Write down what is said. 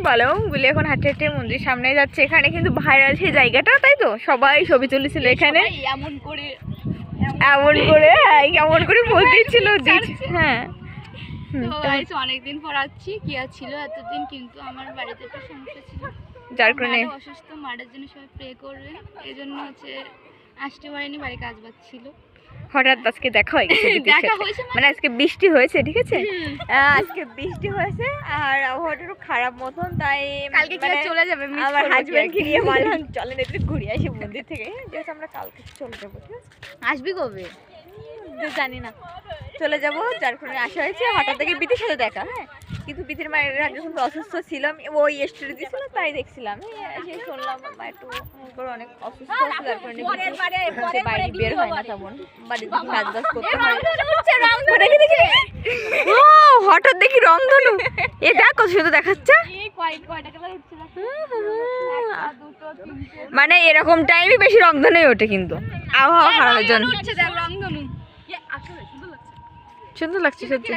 বলো গুলি এখন হাঁটে হাঁটে মন্দির সামনে যাচ্ছে। এখানে কিন্তু ভাইরাল সেই জায়গাটা, তাই তো? সবাই ছবি তুলেছিল এখানে এমন করে কেমন করে বলতেছিল। হ্যাঁ অনেকদিন পর আসছি, কি আর ছিল এতদিন, কিন্তু আমার বাড়িতে একটা সমস্যা ছিল, যার কারণে অসুস্থ, মায়ের জন্য সবাই প্রে করবেন, এই জন্য হচ্ছে আসতে পারিনি, বাড়ি কাজ বাজ ছিল। হঠাৎ আজকে দেখা হয়ে গেছে, মানে আজকে বৃষ্টি হয়েছে, ঠিক আছে? আজকে বৃষ্টি হয়েছে আর আবহাওয়াটা একটু খারাপ মতন, তাই কালকে চলে যাবে। আমার হাজবেন্ডকে নিয়ে বললাম চলেন একটু ঘুরে আসি মন্দির থেকে, যেহেতু আমরা কালকে চলে যাবো। ঠিক আছে, আসবি কবে জানি না, চলে যাব, যার কারণে আসা হয়েছে। হঠাৎ থেকে বিতির সাথে দেখা। হ্যাঁ, কিন্তু বিতির মায়ের যখন অসুস্থ ছিলাম, ওই স্টোরি দিয়েছিল, তাই দেখছিলাম। এসে শুনলাম মা একটু অনেক অসুস্থ, যার কারণে বাইরে বের হয় না, তেমন বাড়িতে কাজ বাজ করতে হয়। হঠাৎ দেখি রংধনু, এটা কত সুন্দর দেখাচ্ছে। মানে এরকম টাইমে বেশি রংধনুই ওঠে, কিন্তু আবহাওয়া খারাপের জন্য। সুন্দর লাগছে সত্যি।